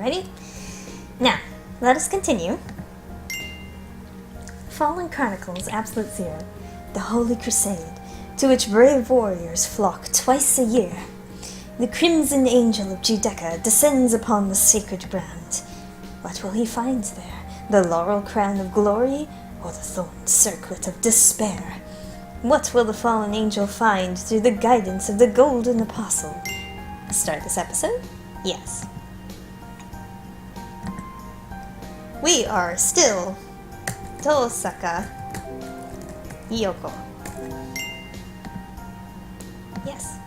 ready? Now, let us continue. Fallen Chronicles Absolute Zero, the Holy Crusade, to which brave warriors flock twice a year. The Crimson Angel of Judeca descends upon the sacred ground. What will he find there? The laurel crown of glory, or the thorn circlet of despair? What will the fallen angel find through the guidance of the Golden Apostle? Start this episode? Yes. We are still Tosaka Hiyoko. Yes.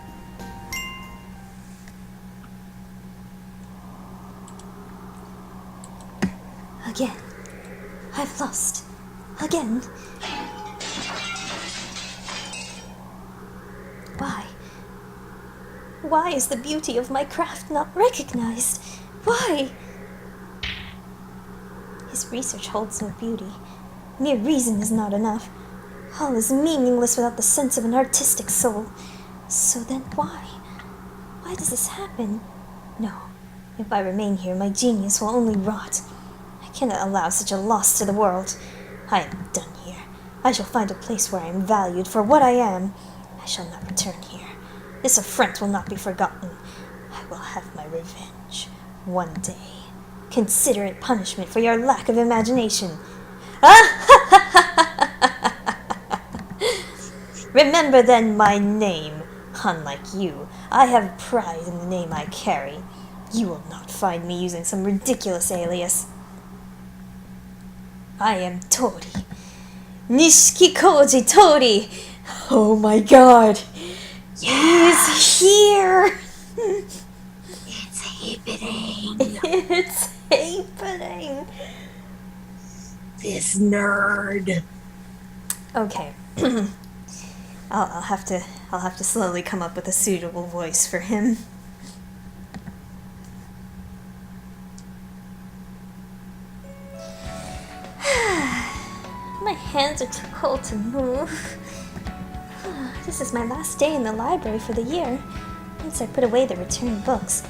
Again. I've lost. Again. Why? Why is the beauty of my craft not recognized? Why? His research holds no beauty. Mere reason is not enough. All is meaningless without the sense of an artistic soul. So then why? Why does this happen? No. If I remain here, my genius will only rot. I cannot allow such a loss to the world. I am done here. I shall find a place where I am valued for what I am. I shall not return here. This affront will not be forgotten. I will have my revenge. One day. Consider it punishment for your lack of imagination. Remember then my name. Unlike you, I have pride in the name I carry. You will not find me using some ridiculous alias. I am Tori. Nishikikoji Tori! Oh my god! Yes. He is here! It's happening. It's happening! This nerd. Okay. I'll have to slowly come up with a suitable voice for him. My hands are too cold to move. This is my last day in the library for the year. Once I put away the returned books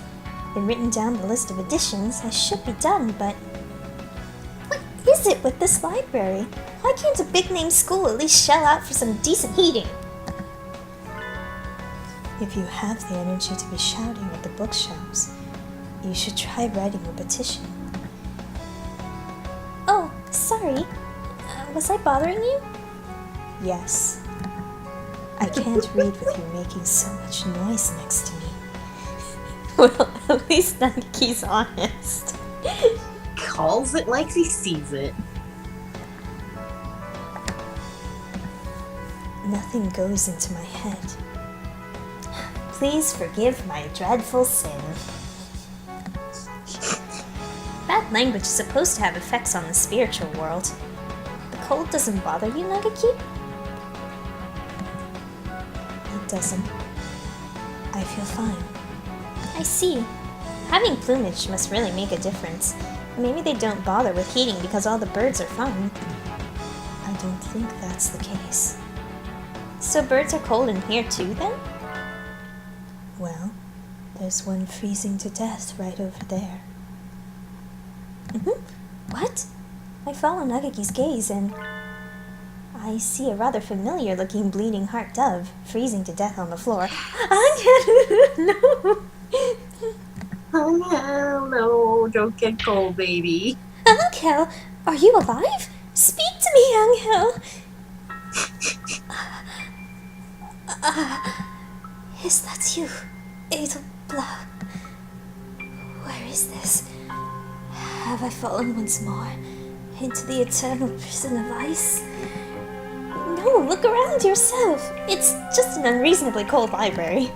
and written down the list of editions, I should be done, but what is it with this library? Why can't a big-name school at least shell out for some decent heating? If you have the energy to be shouting at the bookshelves, you should try writing a petition. Oh, sorry. Was I bothering you? Yes. I can't read with you making so much noise next to me. Well, at least Nagiki's honest. Calls it like he sees it. Nothing goes into my head. Please forgive my dreadful sin. Bad language is supposed to have effects on the spiritual world. The cold doesn't bother you, Nagiki? It doesn't. I feel fine. I see. Having plumage must really make a difference. Maybe they don't bother with heating because all the birds are fine. I don't think that's the case. So birds are cold in here too, then? Well, there's one freezing to death right over there. What? I follow Nagiki's gaze and I see a rather familiar-looking bleeding heart dove freezing to death on the floor. No! Oh, no, don't get cold, baby. Angel, are you alive? Speak to me, Angel! Is that you, Edelblau? Where is this? Have I fallen once more into the eternal prison of ice? No, look around yourself. It's just an unreasonably cold library.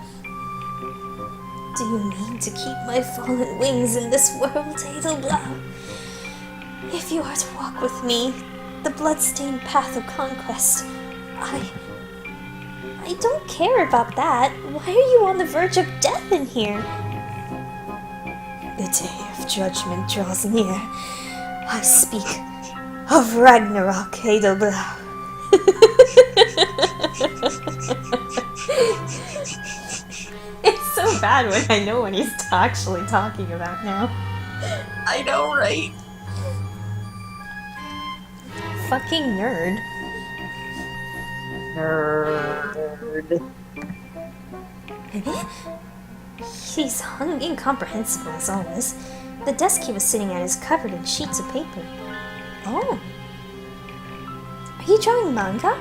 Do you mean to keep my fallen wings in this world, Edelblau? If you are to walk with me, the blood-stained path of conquest, I don't care about that. Why are you on the verge of death in here? The day of judgment draws near. I speak of Ragnarok, Edelblau. It's so bad when I know what he's actually talking about now. I know, right? Fucking nerd. Nerd. He's incomprehensible as always. The desk he was sitting at is covered in sheets of paper. Oh. Are you drawing manga?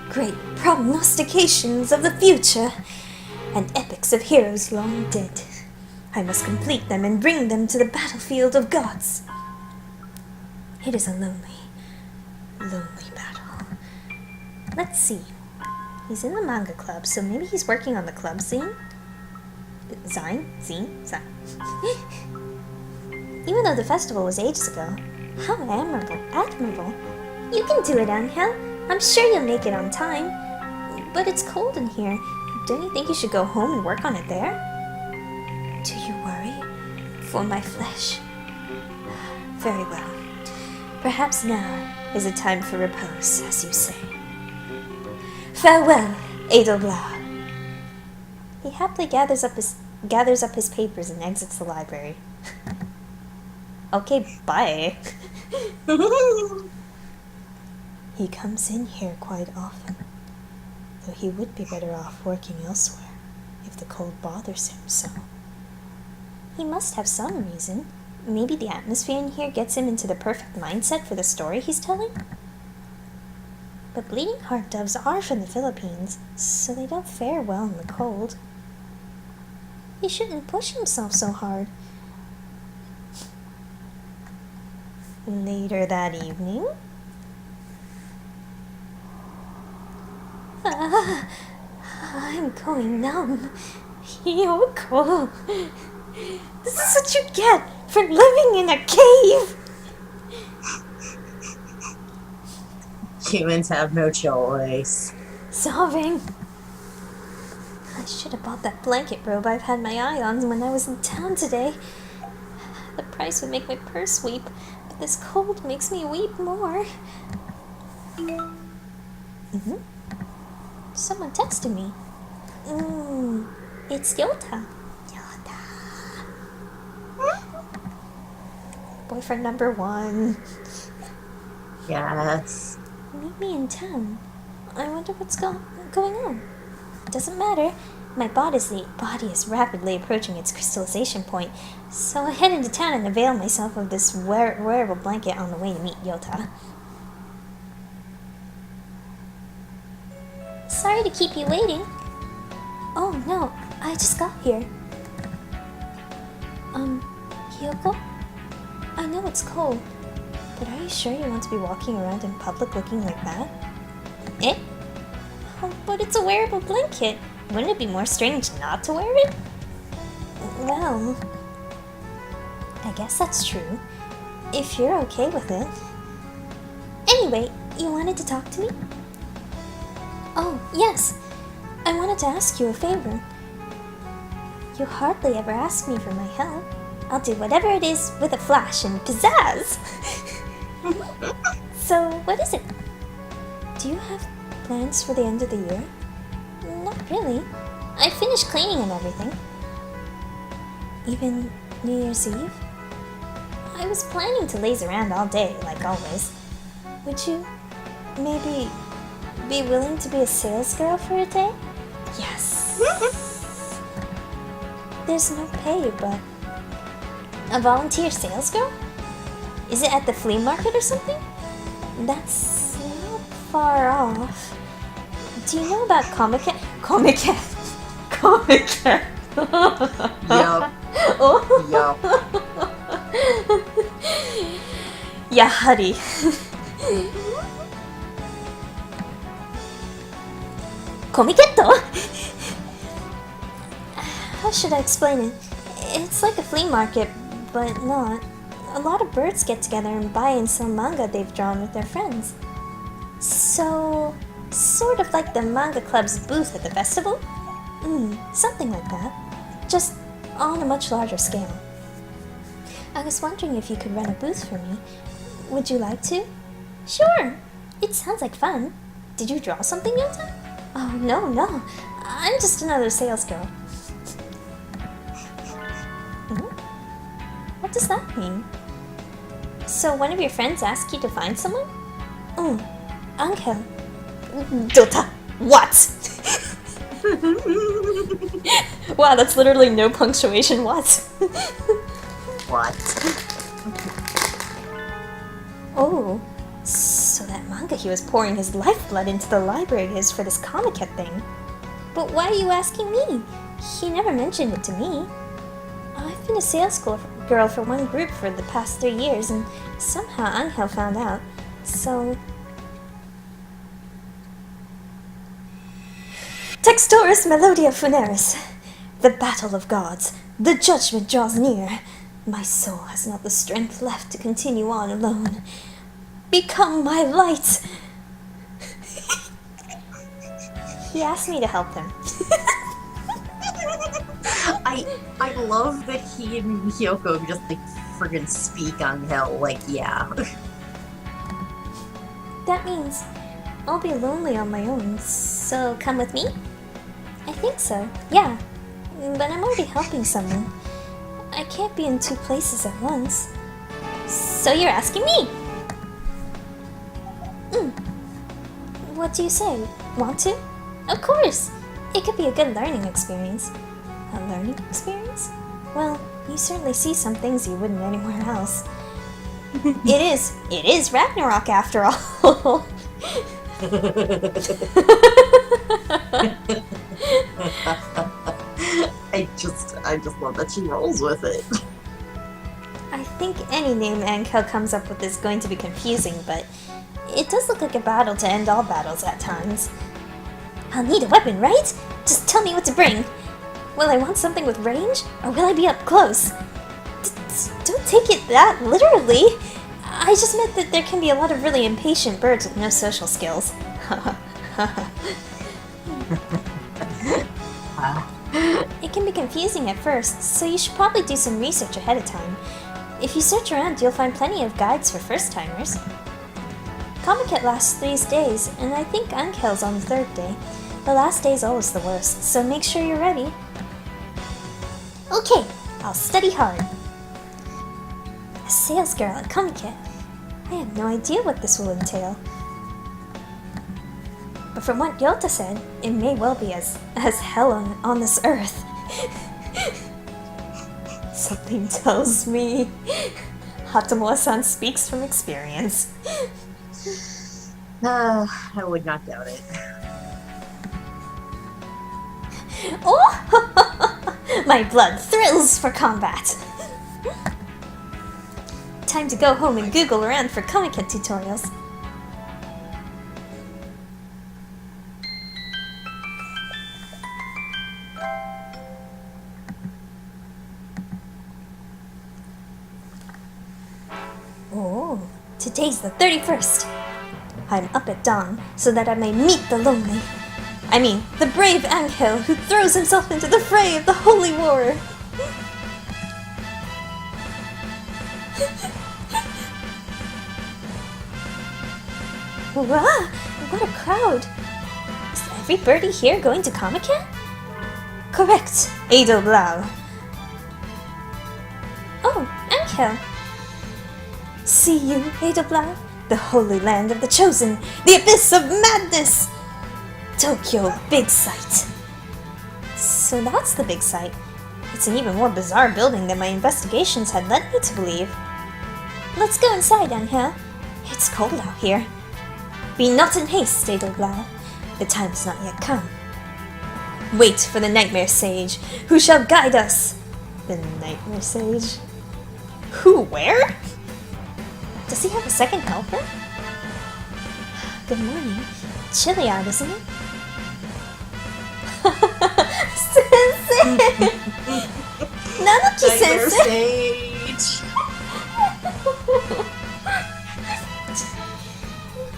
Great prognostications of the future, and epics of heroes long dead. I must complete them and bring them to the battlefield of gods. It is a lonely, lonely battle. Let's see. He's in the manga club, so maybe he's working on the club zine? Zine? Even though the festival was ages ago, how admirable. You can do it, Angel. I'm sure you'll make it on time. But it's cold in here. Don't you think you should go home and work on it there? Do you worry for my flesh? Very well. Perhaps now is a time for repose, as you say. Farewell, Edelblau. He happily gathers up his papers and exits the library. Okay, bye. He comes in here quite often, though he would be better off working elsewhere if the cold bothers him so. He must have some reason. Maybe the atmosphere in here gets him into the perfect mindset for the story he's telling? But bleeding heart doves are from the Philippines, so they don't fare well in the cold. He shouldn't push himself so hard. Later that evening... I'm going numb. Yoko. This is what you get for living in a cave. Humans have no choice. Sobbing. I should have bought that blanket robe I've had my eye on when I was in town today. The price would make my purse weep, but this cold makes me weep more. Someone texted me. It's Yota. Boyfriend number 1. Yes. Meet me in town. I wonder what's going on. Doesn't matter. My body is rapidly approaching its crystallization point, so I head into town and avail myself of this wearable blanket on the way to meet Yota. Sorry to keep you waiting. Oh no, I just got here. Hiyoko? I know it's cold, but are you sure you want to be walking around in public looking like that? Eh? Oh, but it's a wearable blanket. Wouldn't it be more strange not to wear it? Well, I guess that's true. If you're okay with it. Anyway, you wanted to talk to me? Oh, yes. I wanted to ask you a favor. You hardly ever ask me for my help. I'll do whatever it is with a flash and pizzazz. So, what is it? Do you have plans for the end of the year? Not really. I finished cleaning and everything. Even New Year's Eve? I was planning to laze around all day, like always. Would you maybe be willing to be a sales girl for a day? Yes. There's no pay, but... A volunteer sales girl? Is it at the flea market or something? That's not far off. Do you know about Comic-Con? Comic-Con! Comic-Con! Yup. Yup. Yahari. Komiketto? How should I explain it? It's like a flea market, but not. A lot of birds get together and buy and sell manga they've drawn with their friends. So, sort of like the manga club's booth at the festival? Something like that. Just on a much larger scale. I was wondering if you could run a booth for me. Would you like to? Sure! It sounds like fun. Did you draw something, Yota? Oh, no. I'm just another sales girl. What does that mean? So one of your friends asked you to find someone? Angel. Dota. What? Wow, that's literally no punctuation. What? What? Oh, so that manga he was pouring his lifeblood into the library is for this Comiket thing. But why are you asking me? He never mentioned it to me. I've been a sales girl for one group for the past 3 years, and somehow Angel found out. So... Textoris Melodia Funeris. The battle of gods. The judgment draws near. My soul has not the strength left to continue on alone. Become my light! He asked me to help him. I love that he and Hiyoko just like friggin' speak on hell, like, yeah. That means I'll be lonely on my own, so come with me? I think so, yeah. But I'm already helping someone. I can't be in 2 places at once. So you're asking me? What do you say? Want to? Of course! It could be a good learning experience. A learning experience? Well, you certainly see some things you wouldn't anywhere else. It is Ragnarok after all. I just love that she rolls with it. I think any name Angel comes up with is going to be confusing, but it does look like a battle to end all battles at times. I'll need a weapon, right? Just tell me what to bring. Will I want something with range, or will I be up close? Don't take it that literally. I just meant that there can be a lot of really impatient birds with no social skills. It can be confusing at first, so you should probably do some research ahead of time. If you search around, you'll find plenty of guides for first-timers. Comiket lasts 3 days, and I think Angel's on the 3rd day. The last day's always the worst, so make sure you're ready. Okay, I'll study hard. A sales girl at Comiket. I have no idea what this will entail. But from what Yota said, it may well be as hell on this earth. Something tells me Hatamoa-san speaks from experience. I would not doubt it. Oh! My blood thrills for combat! Time to go home and Google around for Comiket tutorials. Oh, today's the 31st. I'm up at dawn so that I may meet the the brave Angel who throws himself into the fray of the holy war. Wow, what a crowd! Is every birdie here going to Comiket? Correct, Edelblau. Oh, Angel. See you, Edelblau? The holy land of the chosen, the abyss of madness! Tokyo Big Sight. So that's the big sight. It's an even more bizarre building than my investigations had led me to believe. Let's go inside, Angel. It's cold out here. Be not in haste, Edelblau. The time's not yet come. Wait for the Nightmare Sage, who shall guide us. The Nightmare Sage? Who, where? Does he have a second helper? Good morning. Chilly out, isn't it? Sensei! Nanuki-sensei!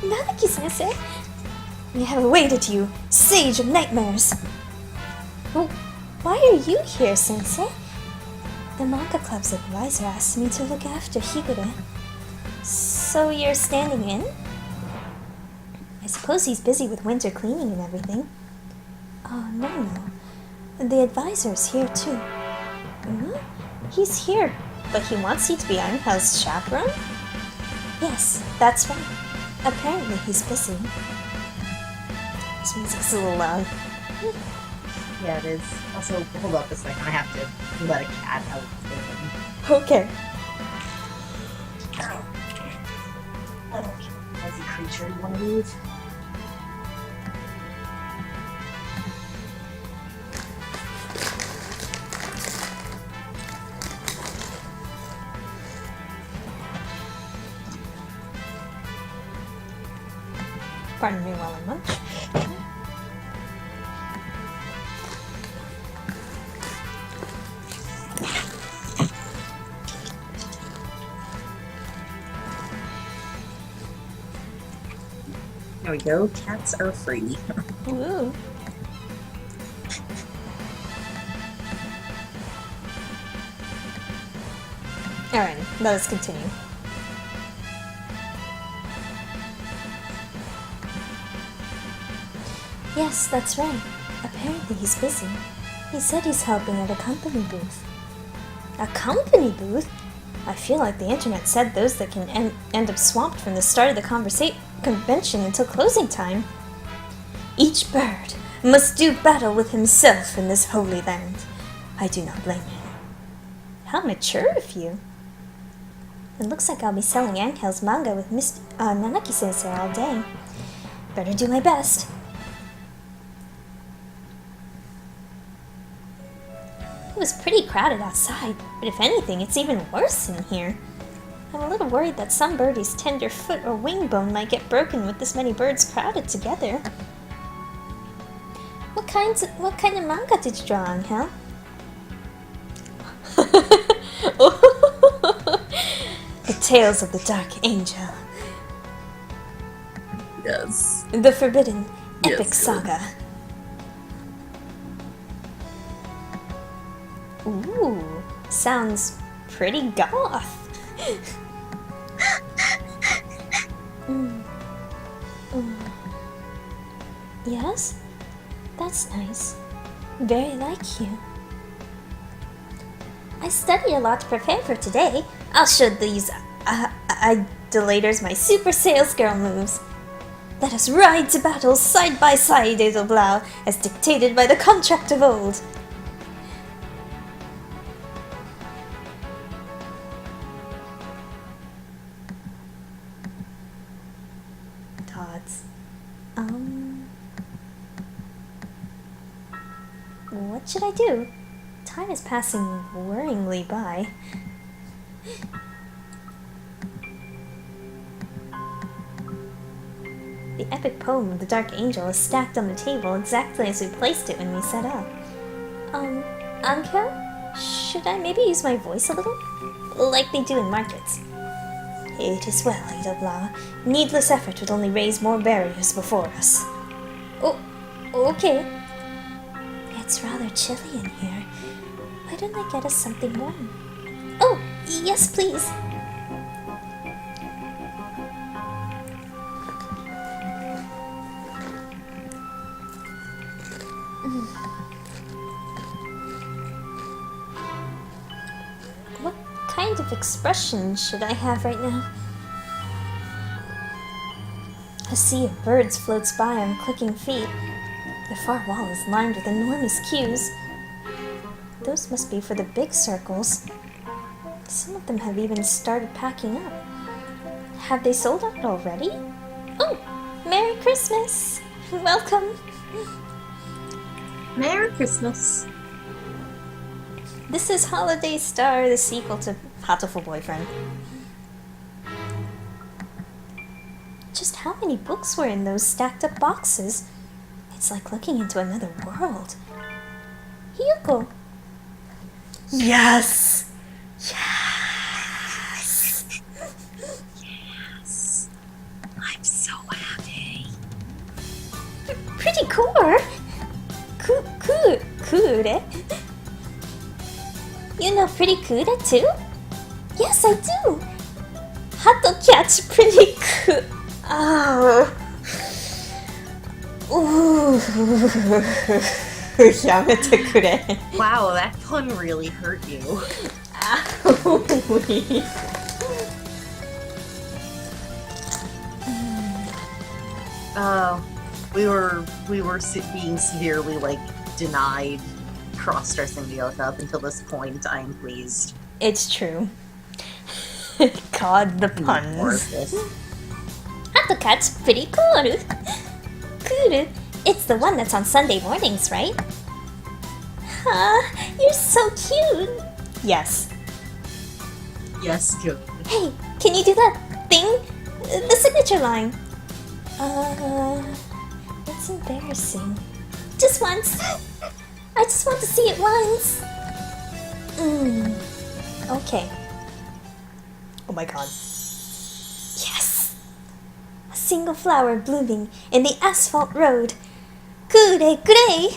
Nanuki-sensei? We have awaited you, Sage of Nightmares! Well, why are you here, Sensei? The Manga Club's advisor asked me to look after Higure. So you're standing in? I suppose he's busy with winter cleaning and everything. Oh, no. The advisor's here too. He's here But he wants you to be Angel's chaperone? Yes, that's right. Apparently he's busy. This music's a little loud. Yeah, it is. Also, hold up a second. I have to let a cat out of the room. Okay. Fuzzy creature, you want to leave? Pardon me while I munch. There we go. Cats are free. Ooh. Alright, let us continue. Yes, that's right. Apparently he's busy. He said he's helping at a company booth. A company booth? I feel like the internet said those that can end up swamped from the start of the convention until closing time. Each bird must do battle with himself in this holy land. I do not blame him. How mature of you. It looks like I'll be selling Angel's manga with Miss Nanaki-sensei all day. Better do my best. It was pretty crowded outside, but if anything, it's even worse in here. I'm a little worried that some birdie's tender foot or wing bone might get broken with this many birds crowded together. What kind of manga did you draw, Angel? The Tales of the Dark Angel. Yes. The Forbidden Yes, Epic good. Saga. Ooh, sounds pretty goth. Yes? That's nice. Very like you. I studied a lot to prepare for today. I'll show these idolaters my super sales girl moves. Let us ride to battle side by side, Edelblau, as dictated by the contract of old. Tots. What should I do? Time is passing worryingly by. The epic poem of the Dark Angel is stacked on the table exactly as we placed it when we set up. Anka? Should I maybe use my voice a little? Like they do in markets. It is well, Edelblau. Needless effort would only raise more barriers before us. Oh, okay. It's rather chilly in here. Why don't I get us something warm? Oh, yes, please. What kind of expression should I have right now? A sea of birds floats by on clicking feet. The far wall is lined with enormous queues. Those must be for the big circles. Some of them have even started packing up. Have they sold out already? Oh, Merry Christmas! Welcome! Merry Christmas. This is Holiday Star, the sequel to Hatoful Boyfriend. Just how many books were in those stacked up boxes? It's like looking into another world. Hiyoko! Yes! Yes! Yes. I'm so happy. Pretty cool! Kure? You know Pretty Kure too? Yes, I do! How to catch Pretty Kure. Oh. Ooh. やめてくれ. Wow, that pun really hurt you. Owie. We were being severely like denied cross-dressing Ryota up until this point. I'm pleased. It's true. God, the puns. More of this. Hatokat's pretty cool. Kuru, it's the one that's on Sunday mornings, right? You're so cute. Yes. Yes, good. Hey, can you do that thing? The signature line. It's embarrassing. Just once. I just want to see it once. Okay. Oh my god. Yes! A single flower blooming in the asphalt road. Kure kure!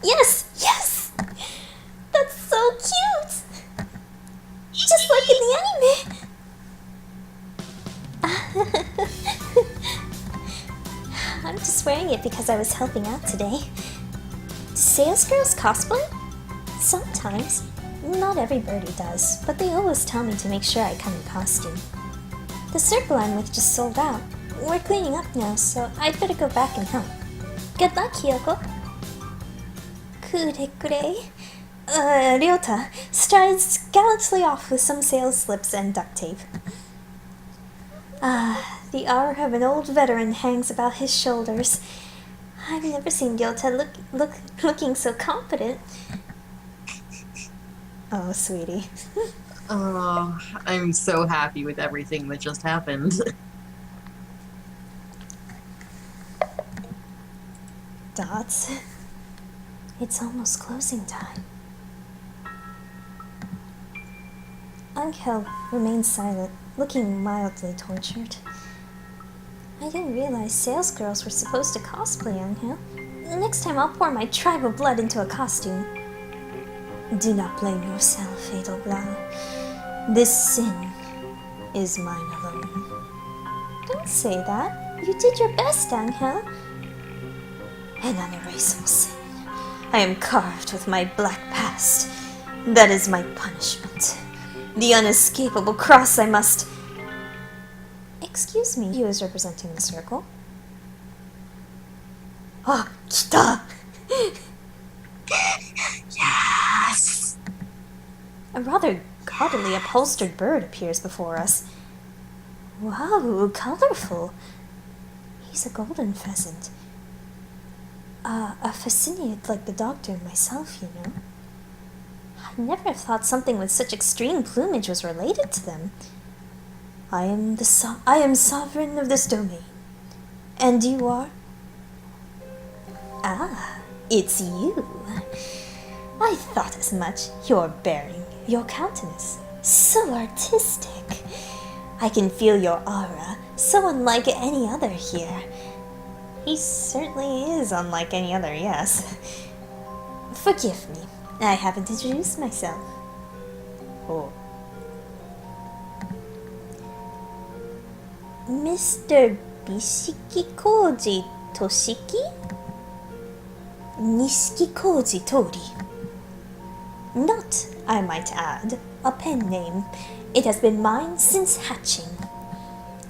Yes! Yes! That's so cute! Just like in the anime! I'm just wearing it because I was helping out today. Do sales girls cosplay? Sometimes. Not everybody does, but they always tell me to make sure I come in costume. The circle I'm with just sold out. We're cleaning up now, so I'd better go back and help. Good luck, Hiyoko. Kure kure. Ryota strides gallantly off with some sales slips and duct tape. The aura of an old veteran hangs about his shoulders. I've never seen Ryota looking so confident. Oh, sweetie. Oh, I'm so happy with everything that just happened. Dots. It's almost closing time. Angel remained silent, looking mildly tortured. I didn't realize sales girls were supposed to cosplay, Angel. Next time I'll pour my tribe of blood into a costume. Do not blame yourself, Edelblau. This sin is mine alone. Don't say that. You did your best, Angel. An unerasable sin. I am carved with my black past. That is my punishment. The unescapable cross I must... Excuse me, you is representing the circle. Ah, kita! Yes! A rather gaudily upholstered bird appears before us. Wow, colorful. He's a golden pheasant. A pheasiniid like the doctor and myself, you know. I'd never have thought something with such extreme plumage was related to them. I am sovereign of this domain. And you are? Ah, it's you. I thought as much. Your bearing, your countenance, so artistic. I can feel your aura, so unlike any other here. He certainly is unlike any other, yes. Forgive me, I haven't introduced myself. Oh. Mr. Bishiki Koji Toshiki? Nishiki Koji Tori. Not, I might add, a pen name. It has been mine since hatching.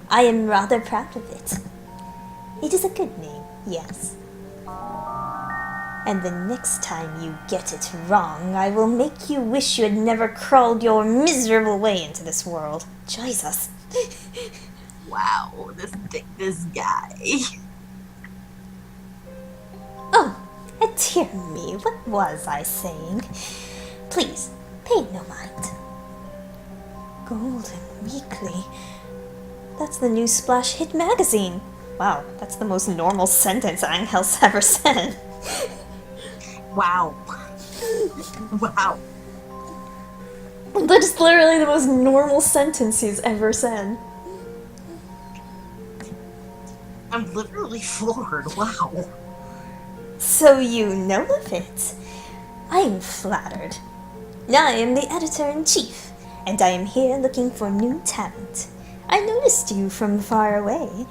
I am rather proud of it. It is a good name, yes. And the next time you get it wrong, I will make you wish you had never crawled your miserable way into this world. Jesus. Wow, this guy. Oh, dear me, what was I saying? Please, pay no mind. Golden Weekly. That's the new splash hit magazine. Wow, that's the most normal sentence Angel's ever said. Wow. Wow. That is literally the most normal sentence he's ever said. I'm literally floored. Wow. So you know of it? I am flattered. I am the editor-in-chief, and I am here looking for new talent. I noticed you from far away.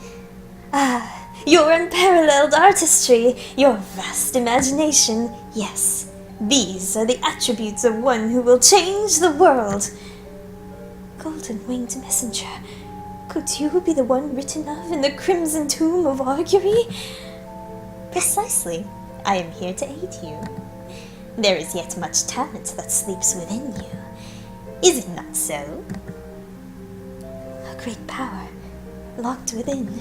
Your unparalleled artistry, your vast imagination, yes, These are the attributes of one who will change the world. Golden Winged Messenger, could you be the one written of in the Crimson Tomb of Augury? Precisely. I am here to aid you. There is yet much talent that sleeps within you. Is it not so? A great power, locked within.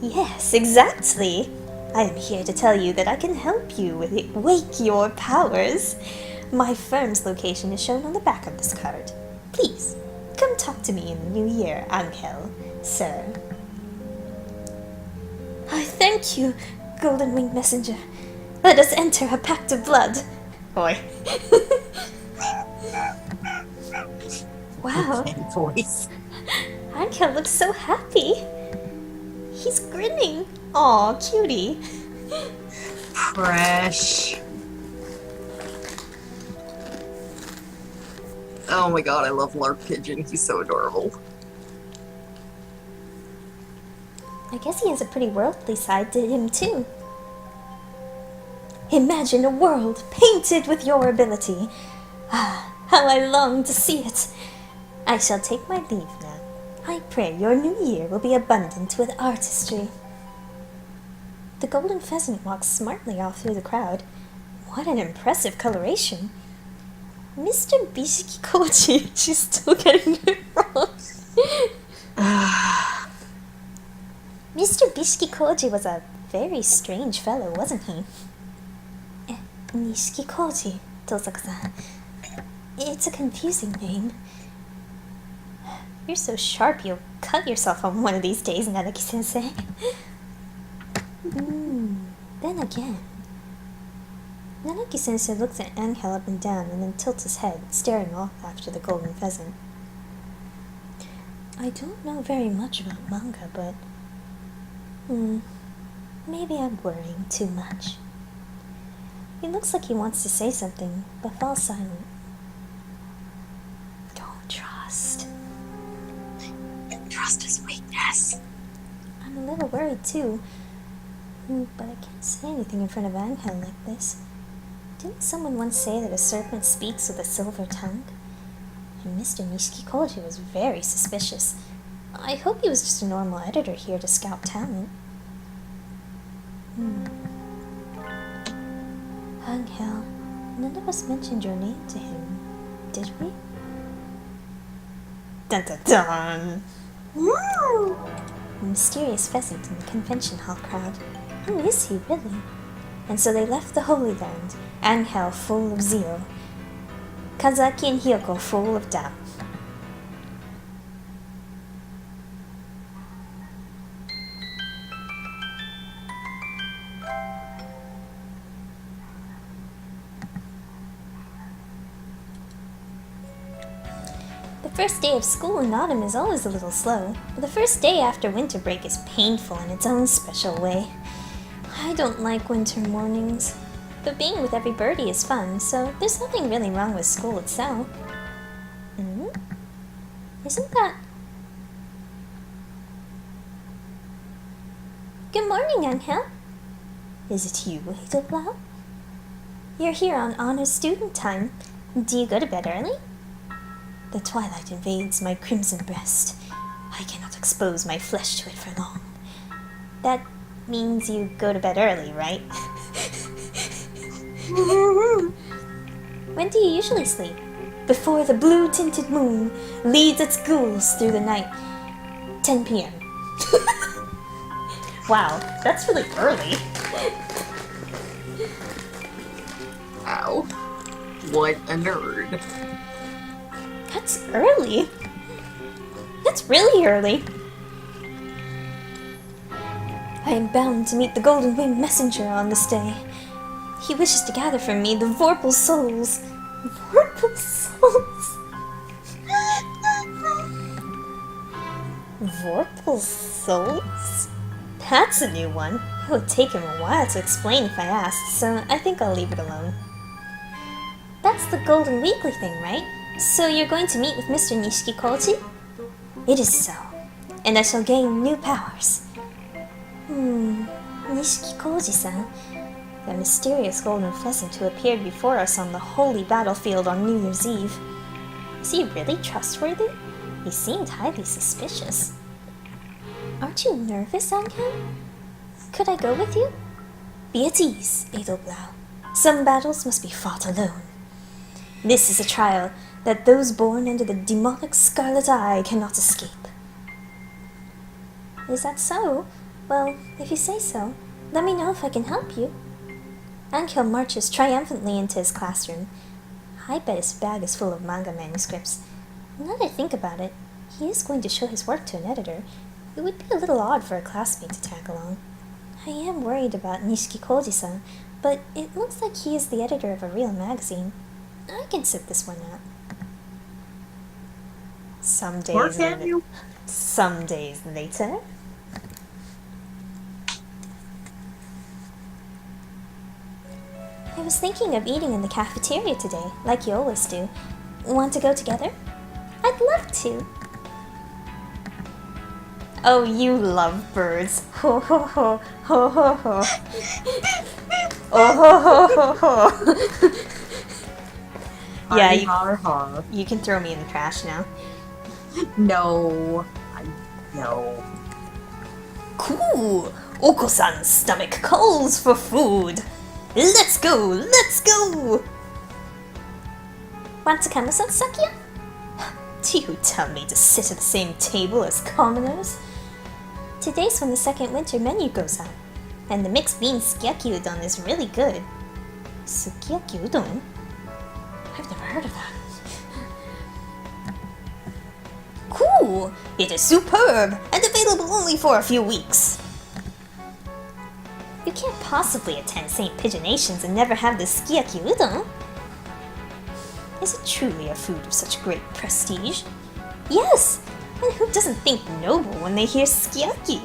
Yes, exactly. I am here to tell you that I can help you with it. Wake your powers. My firm's location is shown on the back of this card. Please, come talk to me in the new year, Angel, sir. I thank you, Golden Winged Messenger. Let us enter a pact of blood. Boy. Wow. Okay, voice. Angel looks so happy. He's grinning. Aw, cutie. Fresh. Oh my god, I love Lark Pigeon. He's so adorable. I guess he has a pretty worldly side to him, too. Imagine a world painted with your ability. Ah, how I long to see it. I shall take my leave now. I pray your new year will be abundant with artistry. The golden pheasant walks smartly off through the crowd. What an impressive coloration. Mr. Bishiki Koji, she's still getting it wrong. Mr. Bishiki Koji was a very strange fellow, wasn't he? Nishiki Koji, Tosaka-san. It's a confusing name. You're so sharp you'll cut yourself on one of these days, Nanaki-sensei. Then again. Nanaki-sensei looks at Angel up and down and then tilts his head, staring off after the golden pheasant. I don't know very much about manga, but... maybe I'm worrying too much. He looks like he wants to say something, but falls silent. Don't trust. Trust is weakness. I'm a little worried too. But I can't say anything in front of Angel like this. Didn't someone once say that a serpent speaks with a silver tongue? And Mr. Nishiki Koji was very suspicious. I hope he was just a normal editor here to scout talent. Angel, none of us mentioned your name to him, did we? Dun dun dun! Woo! A mysterious pheasant in the convention hall crowd. Who is he, really? And so they left the Holy Land, Angel full of zeal, Kazaki and Hiyoko full of doubt. The first day of school in autumn is always a little slow, but the first day after winter break is painful in its own special way. I don't like winter mornings, but being with every birdie is fun, so there's nothing really wrong with school itself. Isn't that... Good morning, Angel. Is it you, Edelblau? You're here on honor student time. Do you go to bed early? The twilight invades my crimson breast. I cannot expose my flesh to it for long. That means you go to bed early, right? When do you usually sleep? Before the blue-tinted moon leads its ghouls through the night. 10 p.m. Wow, that's really early. Wow. What a nerd. That's early. That's really early. I am bound to meet the Golden Winged Messenger on this day. He wishes to gather from me the Vorpal souls. Vorpal souls? Vorpal souls? That's a new one. It would take him a while to explain if I asked, so I think I'll leave it alone. That's the Golden Weekly thing, right? So you're going to meet with Mr. Nishiki Koji? It is so, and I shall gain new powers. Nishiki Koji-san, The mysterious golden pheasant who appeared before us on the holy battlefield on New Year's Eve. Is he really trustworthy? He seemed highly suspicious. Aren't you nervous, Ankel? Could I go with you? Be at ease, Edelblau. Some battles must be fought alone. This is a trial that those born under the demonic scarlet eye cannot escape. Is that so? Well, if you say so, let me know if I can help you. Ankel marches triumphantly into his classroom. I bet his bag is full of manga manuscripts. Now that I think about it, he is going to show his work to an editor. It would be a little odd for a classmate to tag along. I am worried about Nishiki Koji-san, but it looks like he is the editor of a real magazine. I can sit this one out. Some days later. I was thinking of eating in the cafeteria today, like you always do. Want to go together? I'd love to. Oh, you love birds. Ho ho ho, ho ho ho. Oh ho ho ho ho. Yeah, you can throw me in the trash now. No. No. Cool! Oko-san's stomach calls for food. Let's go! Let's go! Want to come with us, Sakia? Do you tell me to sit at the same table as commoners? Today's when the second winter menu goes out, and the mixed bean sukiyaki udon is really good. Sukiyaki udon? I've never heard of that. Cool! It is superb, and available only for a few weeks. You can't possibly attend St. Pigeonations and never have the sukiyaki udon. Is it truly a food of such great prestige? Yes! And who doesn't think noble when they hear sukiyaki?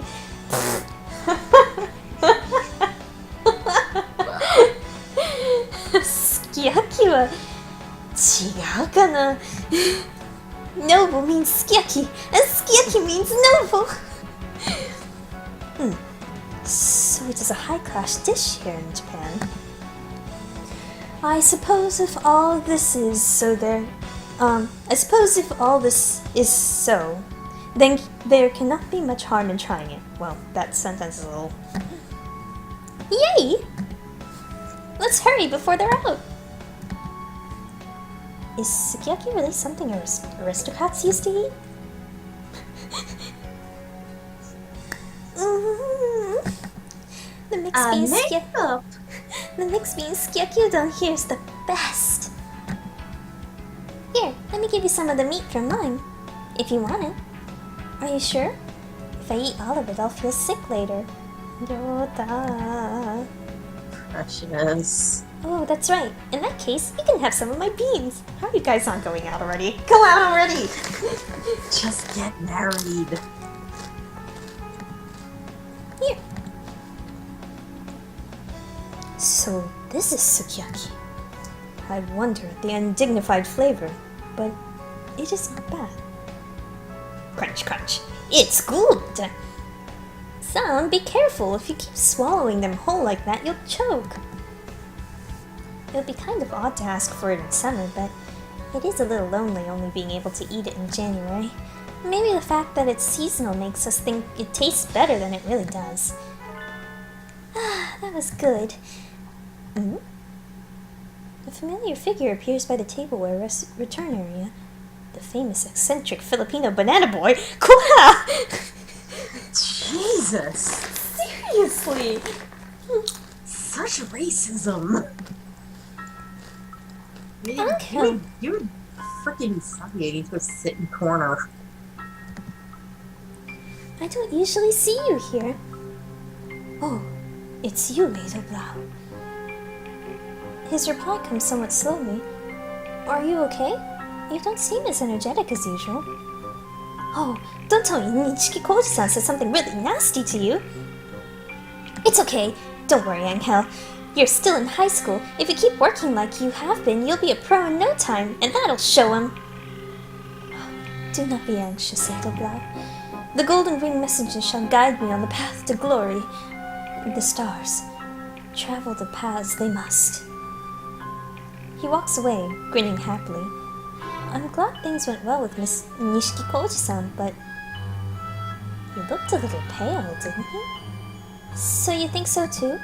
Sukiyaki wa chigau kana? Noble means sukiyaki, and sukiyaki means noble! So it is a high-class dish here in Japan. I suppose if all this is so, then there cannot be much harm in trying it. Well, that sentence is a little... Yay! Let's hurry before they're out! Is sukiyaki really something aristocrats used to eat? The mixed bean sukiyaki udon here is the best. Here, let me give you some of the meat from mine, if you want it. Are you sure? If I eat all of it, I'll feel sick later. Ryota. Precious. Oh, that's right. In that case, you can have some of my beans. How are you guys not going out already? Go out already! Just get married. Here. So, this is sukiyaki. I wonder at the undignified flavor, but it is not bad. Crunch, crunch. It's good! Son, be careful. If you keep swallowing them whole like that, you'll choke. It would be kind of odd to ask for it in summer, but it is a little lonely only being able to eat it in January. Maybe the fact that it's seasonal makes us think it tastes better than it really does. Ah, that was good. A familiar figure appears by the tableware return area. The famous eccentric Filipino banana boy. Kwa! Jesus! Seriously! Such racism! Okay. You're freaking sorry. I need to sit in corner. I don't usually see you here. Oh, it's you, Edelblau. His reply comes somewhat slowly. Are you okay? You don't seem as energetic as usual. Oh, don't tell me Nishiki Koji-san said something really nasty to you. It's okay. Don't worry, Angel. You're still in high school. If you keep working like you have been, you'll be a pro in no time, and that'll show him. Do not be anxious, Edelblau. The Golden Ring Messenger shall guide me on the path to glory. The stars. travel the paths they must. He walks away, grinning happily. I'm glad things went well with Miss Nishiki Koji-san, but he looked a little pale, didn't he? So you think so too?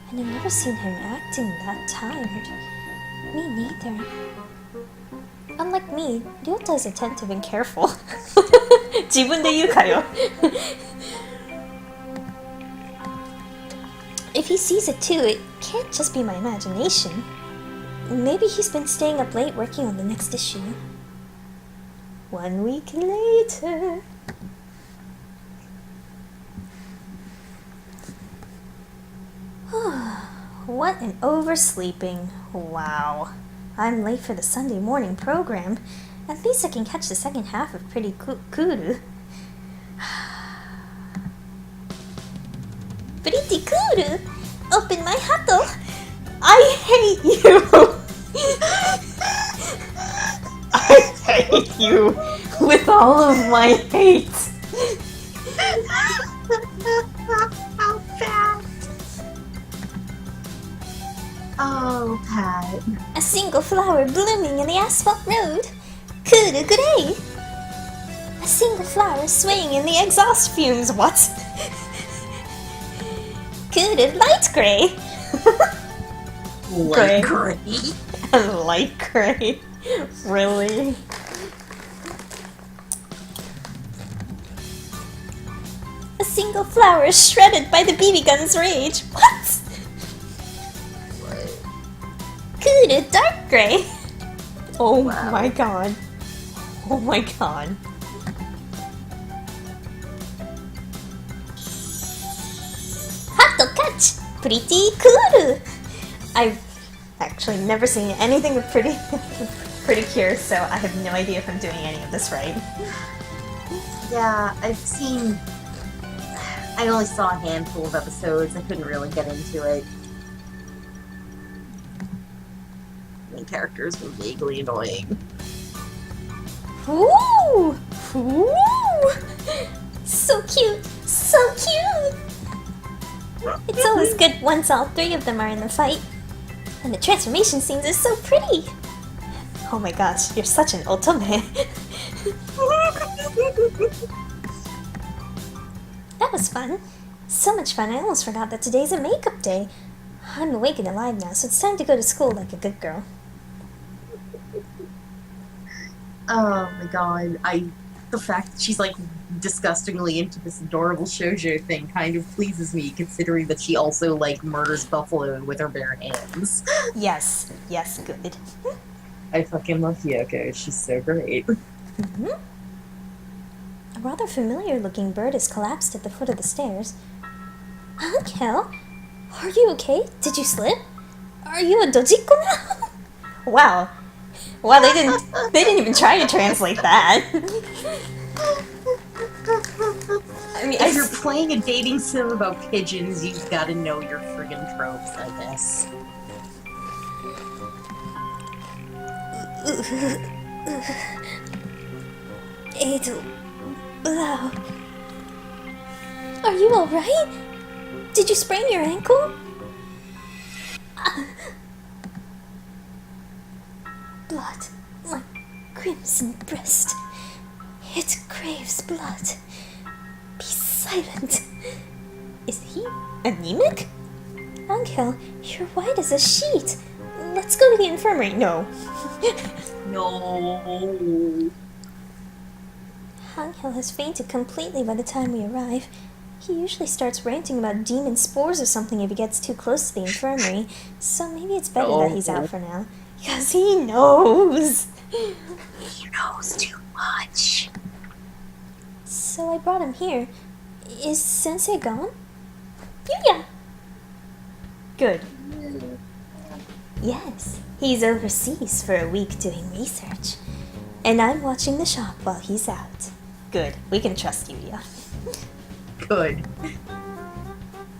And I've never seen him acting that tired. Me neither. Unlike me, Ryota is attentive and careful. 自分で言うかよ. If he sees it too, it can't just be my imagination. Maybe he's been staying up late working on the next issue. 1 week later. What an oversleeping. Wow. I'm late for the Sunday morning program. At least I can catch the second half of Pretty Kuru. Pretty Kuru? Open my hatto! I hate you! I hate you with all of my hate! How bad! Oh, Pat. A single flower blooming in the asphalt road. Kuru gray. A single flower swaying in the exhaust fumes. What? Kuru light gray. Light gray. Light gray. Really? A single flower shredded by the BB gun's rage. What? Kuru dark gray. Oh Wow. my god. Oh my god. Hatto catch! Pretty Kuru! I've actually never seen anything of Pretty Cure, so I have no idea if I'm doing any of this right. Yeah, I only saw a handful of episodes. I couldn't really get into it. Main characters were vaguely annoying. Ooh! Ooh! So cute! So cute! It's always good once all three of them are in the fight. And the transformation scenes are so pretty! Oh my gosh, you're such an otome. That was fun. So much fun, I almost forgot that today's a makeup day. I'm awake and alive now, so it's time to go to school like a good girl. Oh my god, the fact that she's like disgustingly into this adorable shoujo thing kind of pleases me, considering that she also like murders buffalo with her bare hands. Yes, yes, good. I fucking love Yoko, she's so great. Mm-hmm. A rather familiar looking bird has collapsed at the foot of the stairs. Kel, are you okay? Did you slip? Are you a dojiko now? Wow. Wow, they didn't even try to translate that. I mean, If you're playing a dating sim about pigeons, you've gotta know your friggin' tropes, I guess. Blah. Are you alright? Did you sprain your ankle? Blood. My crimson breast. It craves blood. Be silent. Is he anemic? Angel, you're white as a sheet. Let's go to the infirmary. No. No. Angel has fainted completely by the time we arrive. He usually starts ranting about demon spores or something if he gets too close to the infirmary, so maybe it's better that he's out for now. Because he knows! He knows too much. So I brought him here. Is Sensei gone? Yuya! Good. Yes, he's overseas for a week doing research. And I'm watching the shop while he's out. Good, we can trust Yuya. Good.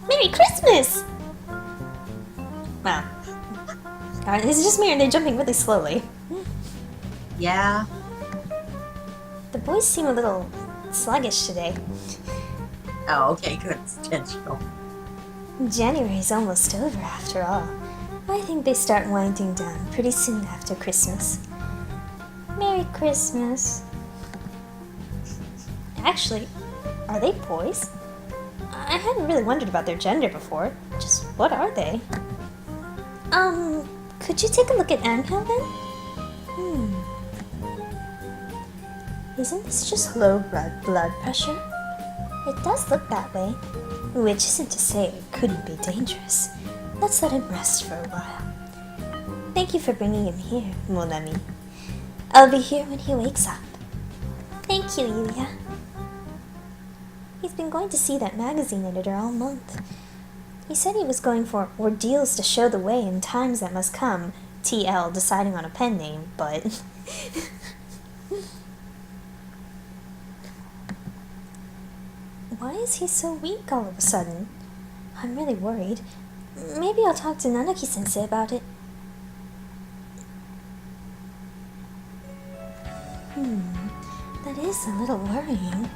Merry Christmas! Wow. God, it's just me and they're jumping really slowly. Yeah. The boys seem a little sluggish today. Oh, okay, good. It's intentional. January's almost over after all. I think they start winding down pretty soon after Christmas. Merry Christmas. Actually, are they boys? I hadn't really wondered about their gender before. Just what are they? Could you take a look at Angel then? Isn't this just low blood pressure? It does look that way. Which isn't to say it couldn't be dangerous. Let's let him rest for a while. Thank you for bringing him here, mon ami. I'll be here when he wakes up. Thank you, Yuya. He's been going to see that magazine editor all month. He said he was going for ordeals to show the way in times that must come, TL deciding on a pen name, but... Why is he so weak all of a sudden? I'm really worried. Maybe I'll talk to Nanuki-sensei about it. That is a little worrying.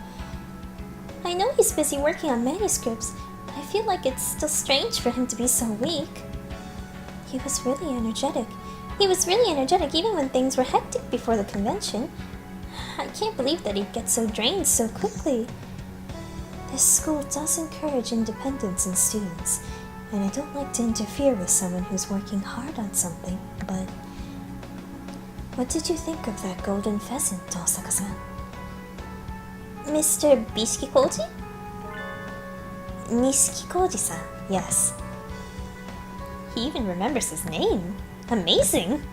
I know he's busy working on manuscripts, but I feel like it's still strange for him to be so weak. He was really energetic. He was really energetic even when things were hectic before the convention. I can't believe that he'd get so drained so quickly. This school does encourage independence in students, and I don't like to interfere with someone who's working hard on something, but... What did you think of that golden pheasant, Osaka-san? Mr. Bishikikoji? Nishikikoji-san, yes. He even remembers his name. Amazing!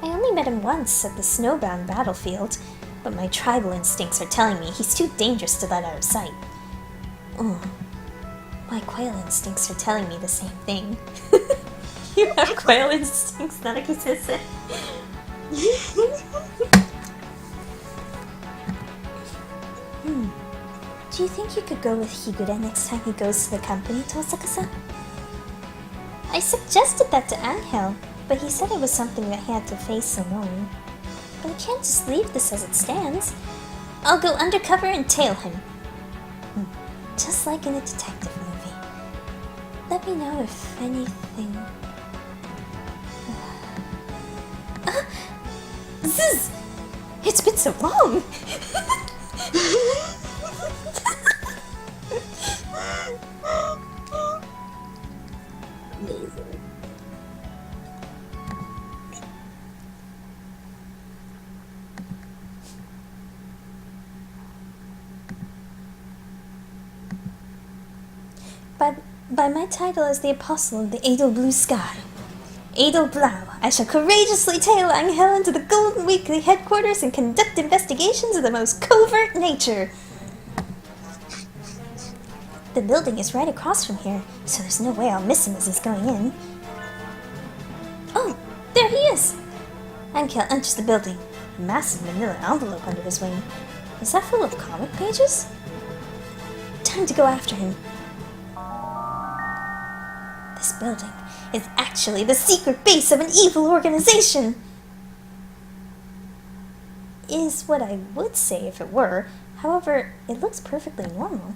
I only met him once at the snowbound battlefield, but my tribal instincts are telling me he's too dangerous to let out of sight. Oh, my quail instincts are telling me the same thing. You have quail instincts, Nanuki-sensei. Do you think you could go with Higure next time he goes to the company, Tosaka-san? I suggested that to Angel, but he said it was something that he had to face alone. But I can't just leave this as it stands. I'll go undercover and tail him. Just like in a detective movie. Let me know if anything... Zzz! It's been so long! Amazing. By my title as the Apostle of the Edo Blue Sky, Edo Blau, I shall courageously tail Angel into the Golden Weekly headquarters and conduct investigations of the most covert nature. The building is right across from here, so there's no way I'll miss him as he's going in. Oh, there he is! Angel enters the building, a massive manila envelope under his wing. Is that full of comic pages? Time to go after him. This building is actually the secret base of an evil organization! Is what I would say if it were. However, it looks perfectly normal.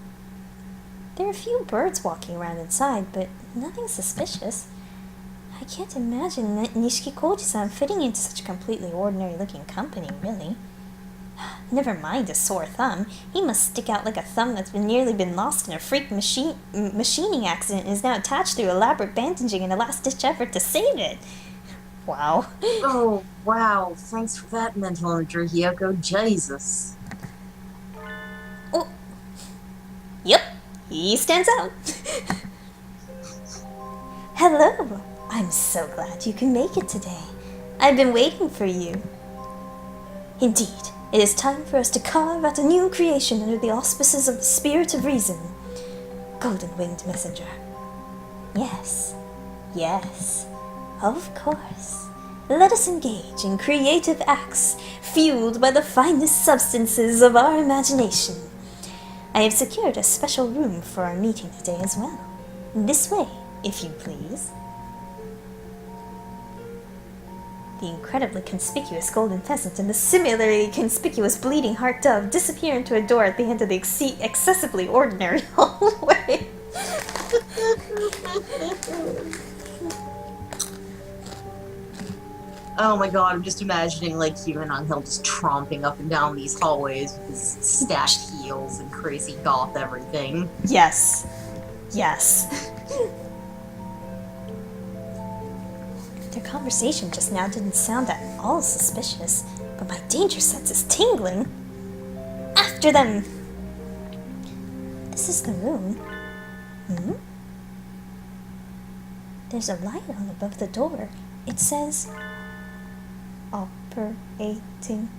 There are a few birds walking around inside, but nothing suspicious. I can't imagine Nishikikoji-san fitting into such a completely ordinary-looking company, really. Never mind a sore thumb. He must stick out like a thumb that's nearly been lost in a freak machining accident and is now attached through elaborate bandaging and a last-ditch effort to save it. Wow. Oh, wow. Thanks for that mental imagery, Hiyoko. Jesus. Oh. Yep. He stands out. Hello. I'm so glad you can make it today. I've been waiting for you. Indeed. It is time for us to carve out a new creation under the auspices of the Spirit of Reason. Golden-winged messenger. Yes. Yes. Of course. Let us engage in creative acts fueled by the finest substances of our imagination. I have secured a special room for our meeting today as well. This way, if you please. The incredibly conspicuous golden pheasant and the similarly conspicuous bleeding heart dove disappear into a door at the end of the excessively ordinary hallway. Oh my god, I'm just imagining like Hugh and Angel just tromping up and down these hallways with his stacked heels and crazy goth everything. Yes. Yes. Their conversation just now didn't sound at all suspicious, but my danger sense is tingling. After them! This is the room. Hmm? There's a light on above the door. It says... operating.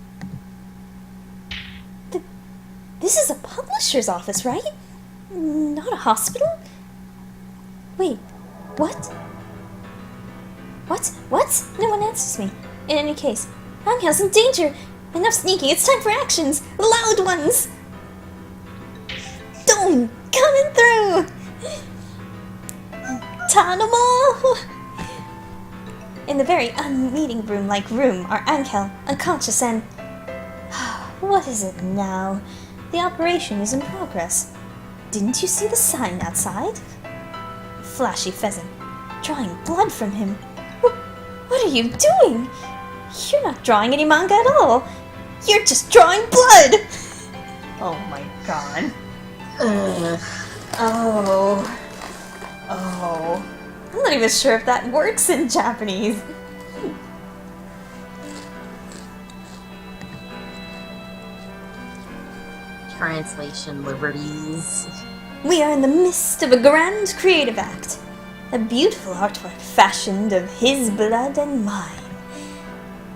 This is a publisher's office, right? Not a hospital? Wait, what? What? No one answers me. In any case, Angel's in danger. Enough sneaking, it's time for actions. Loud ones! Boom! Coming through! Tanamo! In the very unmeeting room-like room are Angel, unconscious, and... what is it now? The operation is in progress. Didn't you see the sign outside? Flashy pheasant, drawing blood from him. What are you doing? You're not drawing any manga at all. You're just drawing blood! Oh my god. Oh. I'm not even sure if that works in Japanese. Translation liberties. We are in the midst of a grand creative act. A beautiful artwork fashioned of his blood and mine.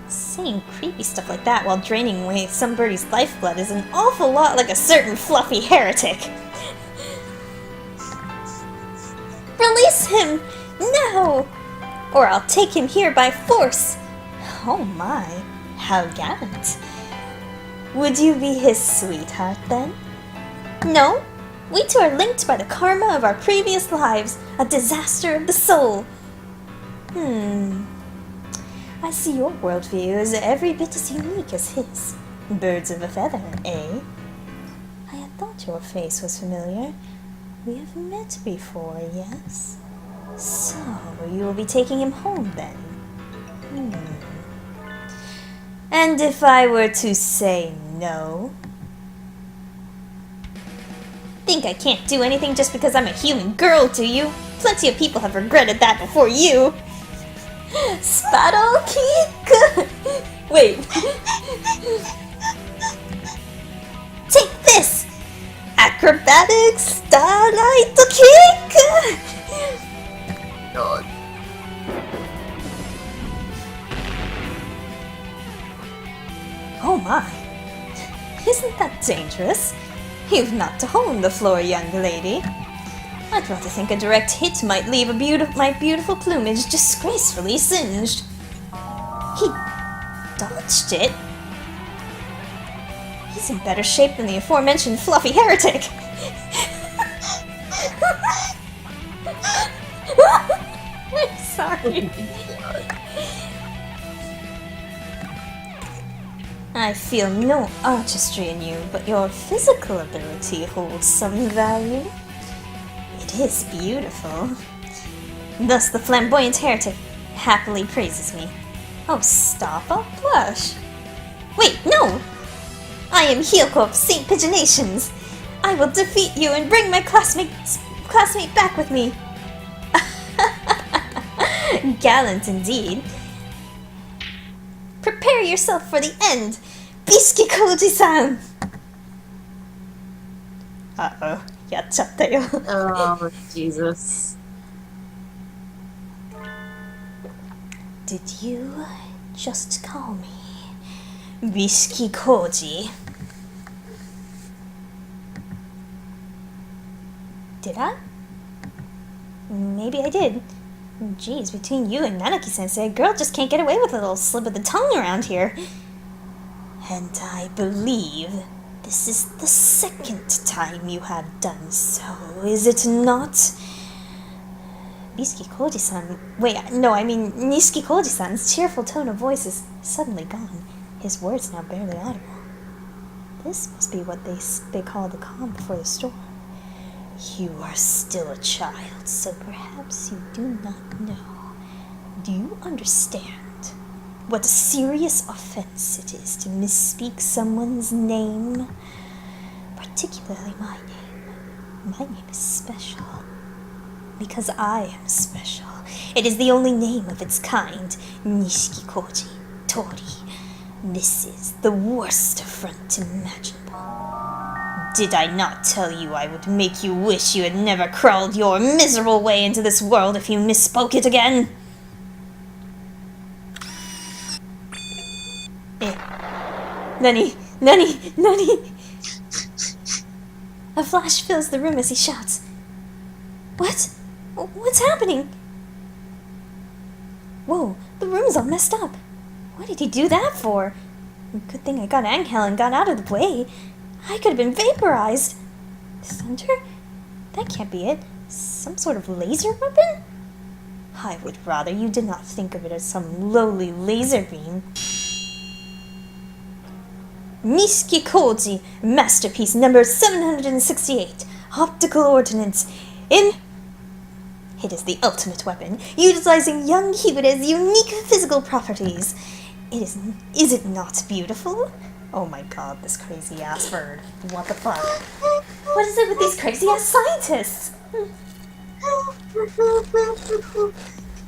Saying creepy stuff like that while draining away somebody's lifeblood is an awful lot like a certain fluffy heretic. Release him! Now! Or I'll take him here by force! Oh my, how gallant. Would you be his sweetheart then? No? We two are linked by the karma of our previous lives, a disaster of the soul. I see your worldview is every bit as unique as his. Birds of a feather, eh? I had thought your face was familiar. We have met before, yes? So, you will be taking him home then? And if I were to say no? Think I can't do anything just because I'm a human girl, do you? Plenty of people have regretted that before you. Spattle kick! Wait. Take this! Acrobatic starlight kick! God. Oh my. Isn't that dangerous? You've knocked a hole in the floor, young lady. I'd rather think a direct hit might leave my beautiful plumage disgracefully singed. He dodged it. He's in better shape than the aforementioned fluffy heretic. I'm sorry. I feel no artistry in you, but your physical ability holds some value. It is beautiful. Thus the flamboyant heretic happily praises me. Oh, stop, I'll blush. Wait, no! I am Hyoko of St. Pigeonations. I will defeat you and bring my classmate back with me. Gallant indeed. Prepare yourself for the end, Bisuke Koji-san! Uh-oh, yachatta yo. Oh, Jesus. Did you just call me Bisuke Koji? Did I? Maybe I did. Geez, between you and Nanuki-sensei, a girl just can't get away with a little slip of the tongue around here. And I believe this is the second time you have done so, is it not? Bisuke Koji-san... Wait, no, I mean Nishiki Koji-san's cheerful tone of voice is suddenly gone, his words now barely audible. This must be what they call the calm before the storm. You are still a child, so perhaps you do not know. Do you understand what a serious offense it is to misspeak someone's name? Particularly my name. My name is special. Because I am special. It is the only name of its kind. Nishikikoji Tori. This is the worst affront imaginable. Did I not tell you I would make you wish you had never crawled your miserable way into this world if you misspoke it again? Nani! A flash fills the room as he shouts. What? What's happening? Whoa, the room's all messed up. What did he do that for? Good thing I got Angel and got out of the way. I could have been vaporized. Thunder? That can't be it. Some sort of laser weapon? I would rather you did not think of it as some lowly laser beam. Nishikikoji, masterpiece number 768, optical ordnance. It is the ultimate weapon, utilizing young Hibire's unique physical properties. Is it not beautiful? Oh my god, this crazy ass bird. What the fuck? What is it with these crazy ass scientists?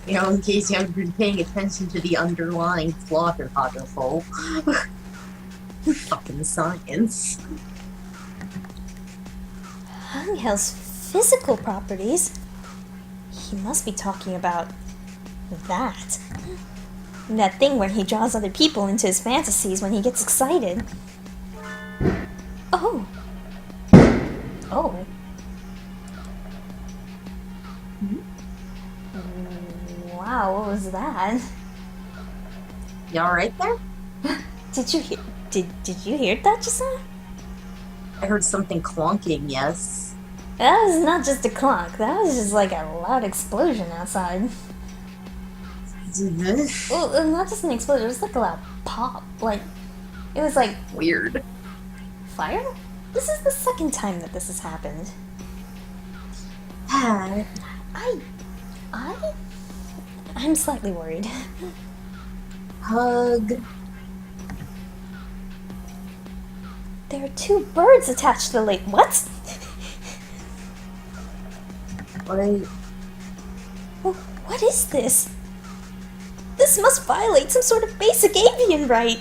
You know, in case you haven't been paying attention to the underlying plot of Hagaful. Fucking science. Angel's physical properties? He must be talking about that. That thing where he draws other people into his fantasies when he gets excited. Oh. Wow, what was that? You alright there? Did you hear that just now? I heard something clonking, yes. That was not just a clonk, that was just like a loud explosion outside. Well, not just an explosion, it was like a loud pop. Like, it was like... Weird. Fire? This is the second time that this has happened. I'm slightly worried. Hug. There are two birds attached to the lake. What? What is this? This must violate some sort of basic avian right.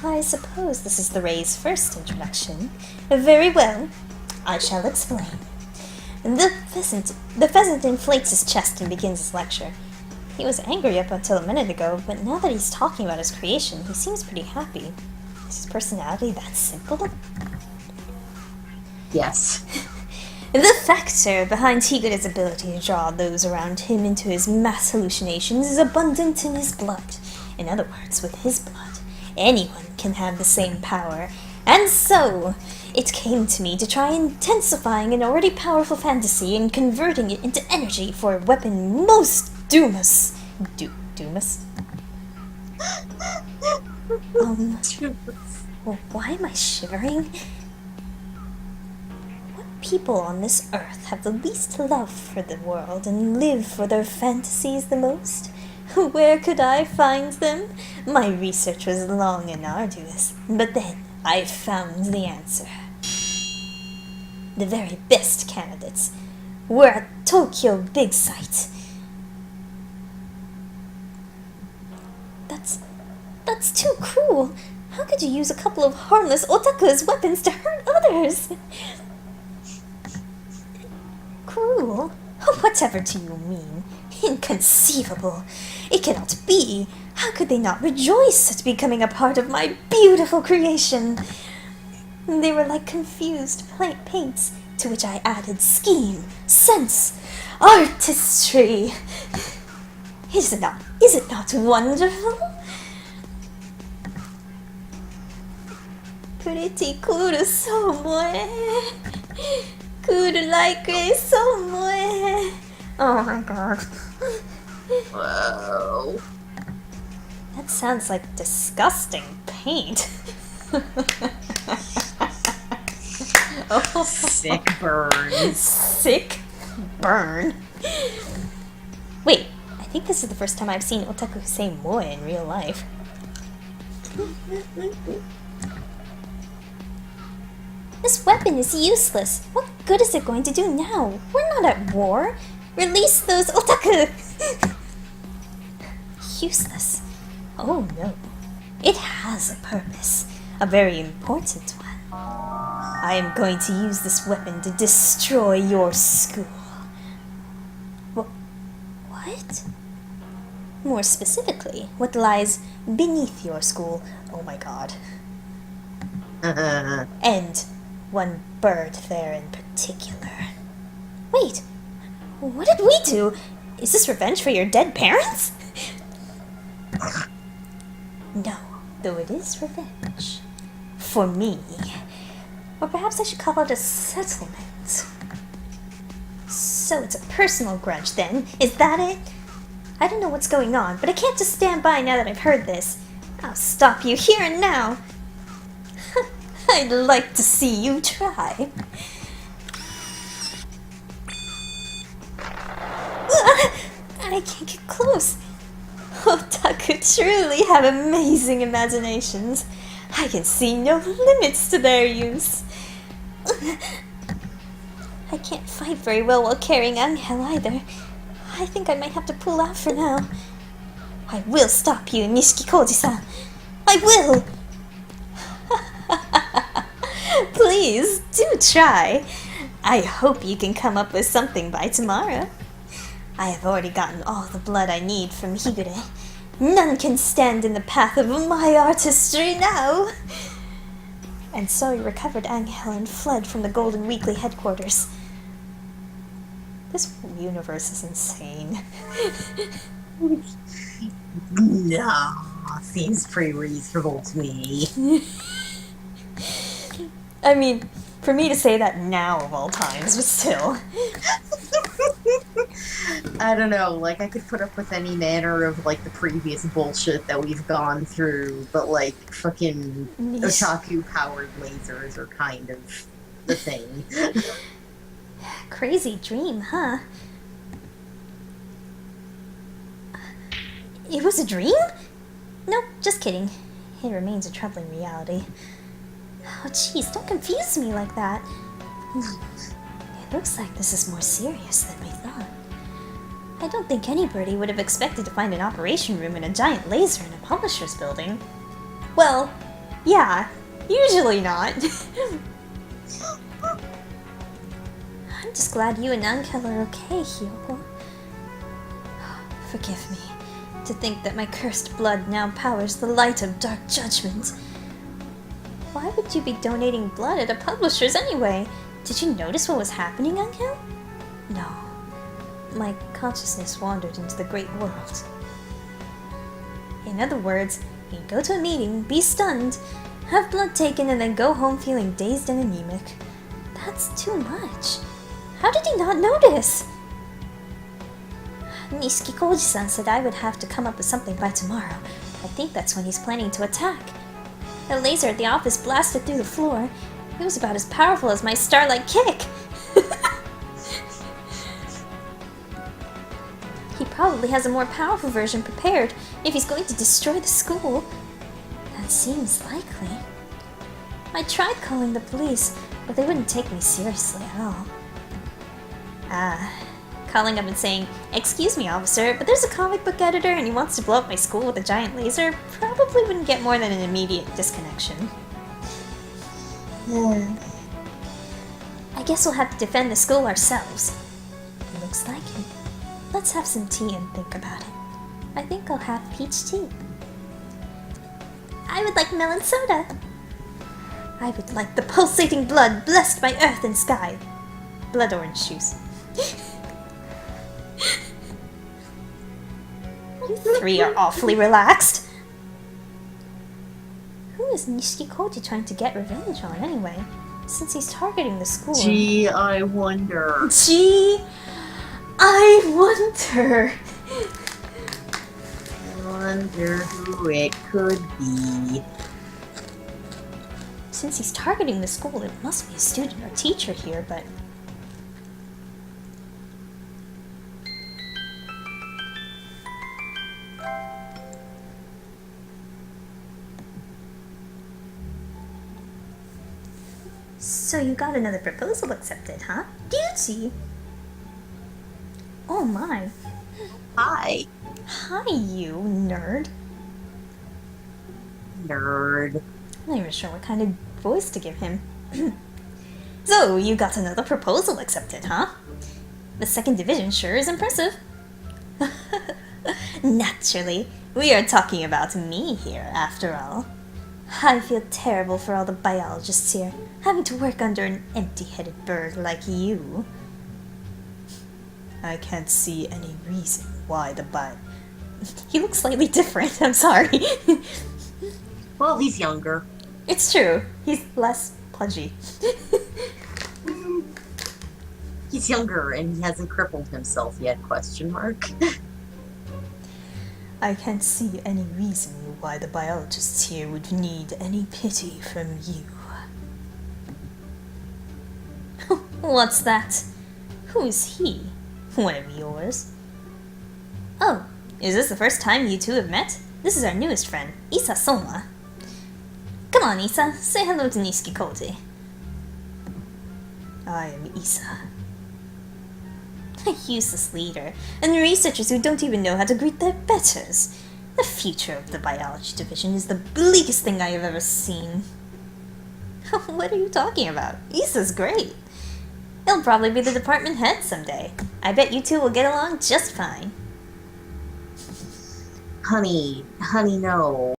I suppose this is the Ray's first introduction. Very well. I shall explain. The pheasant inflates his chest and begins his lecture. He was angry up until a minute ago, but now that he's talking about his creation, he seems pretty happy. Is his personality that simple? Yes. The factor behind Higure's ability to draw those around him into his mass hallucinations is abundant in his blood. In other words, with his blood, anyone can have the same power. And so, it came to me to try intensifying an already powerful fantasy and converting it into energy for a weapon most Dumas. Dumas? Why am I shivering? What people on this earth have the least love for the world and live for their fantasies the most? Where could I find them? My research was long and arduous, but then I found the answer. The very best candidates were at Tokyo Big Sight. That's too cruel. How could you use a couple of harmless otaku as weapons to hurt others? Cruel? Whatever do you mean? Inconceivable. It cannot be. How could they not rejoice at becoming a part of my beautiful creation? They were like confused paints, to which I added scheme, sense, artistry. Is it not wonderful? Pretty cool somewhere. Cool like grace somewhere. Oh my god. Whoa. That sounds like disgusting paint. Sick burn. Sick burn. Wait, I think this is the first time I've seen otaku say moe in real life. This weapon is useless. What good is it going to do now? We're not at war. Release those otaku! Useless. Oh no. It has a purpose. A very important one. I am going to use this weapon to destroy your school. What? More specifically, what lies beneath your school. Oh my god. And one bird there in particular. Wait, what did we do? Is this revenge for your dead parents? No, though it is revenge. For me. Or perhaps I should call it a settlement. So it's a personal grudge then, is that it? I don't know what's going on, but I can't just stand by now that I've heard this. I'll stop you here and now. I'd like to see you try. I can't get close. Otaku truly have amazing imaginations. I can see no limits to their use. I can't fight very well while carrying Angel either. I think I might have to pull out for now. I will stop you, Nishikikoji-san. I will! Please, do try. I hope you can come up with something by tomorrow. I have already gotten all the blood I need from Higure. None can stand in the path of my artistry now. And so he recovered Angel and fled from the Golden Weekly headquarters. This universe is insane. No, seems pretty reasonable to me. I mean, for me to say that now of all times, but still. I don't know, like, I could put up with any manner of, like, the previous bullshit that we've gone through, but, like, fucking otaku-powered lasers are kind of the thing. Crazy dream, huh? It was a dream? Nope, just kidding. It remains a troubling reality. Oh, jeez, don't confuse me like that. It looks like this is more serious than we thought. I don't think anybody would have expected to find an operation room and a giant laser in a publisher's building. Well, yeah, usually not. I'm just glad you and Angel are okay, Hiyoko. Forgive me. To think that my cursed blood now powers the light of dark judgment. Why would you be donating blood at a publisher's anyway? Did you notice what was happening, Angel? No. My consciousness wandered into the great world. In other words, you'd go to a meeting, be stunned, have blood taken, and then go home feeling dazed and anemic. That's too much. How did he not notice? Nishikikoji-san said I would have to come up with something by tomorrow. I think that's when he's planning to attack. The laser at the office blasted through the floor. It was about as powerful as my starlight kick. He probably has a more powerful version prepared if he's going to destroy the school. That seems likely. I tried calling the police, but they wouldn't take me seriously at all. Calling up and saying, "Excuse me, officer, but there's a comic book editor and he wants to blow up my school with a giant laser," probably wouldn't get more than an immediate disconnection. I guess we'll have to defend the school ourselves. Looks like it. Let's have some tea and think about it. I think I'll have peach tea. I would like melon soda. I would like the pulsating blood blessed by earth and sky. Blood orange juice. You three are awfully relaxed. Who is Nishikikoji trying to get revenge on anyway? Since he's targeting the school. Gee, I wonder. Gee, I wonder. I wonder who it could be. Since he's targeting the school, it must be a student or teacher here, but... So you got another proposal accepted, huh? Beauty! Oh my. Hi, Hi, you nerd. nerd. I'm not even sure what kind of voice to give him. So, you got another proposal accepted, huh? The second division sure is impressive. Naturally, we are talking about me here, after all. I feel terrible for all the biologists here, having to work under an empty-headed bird like you. I can't see any reason why the He looks slightly different, I'm sorry. Well, he's younger. It's true, he's less pudgy. He's younger and he hasn't crippled himself yet, question mark. I can't see any reason why the biologists here would need any pity from you. What's that? Who is he? One of yours? Oh, is this the first time you two have met? This is our newest friend, Isa Soma. Come on, Isa, say hello to Nisiki Kote. I am Isa. A useless leader, and researchers who don't even know how to greet their betters. The future of the biology division is the bleakest thing I have ever seen. What are you talking about? Isa's great. He'll probably be the department head someday. I bet you two will get along just fine. Honey, no.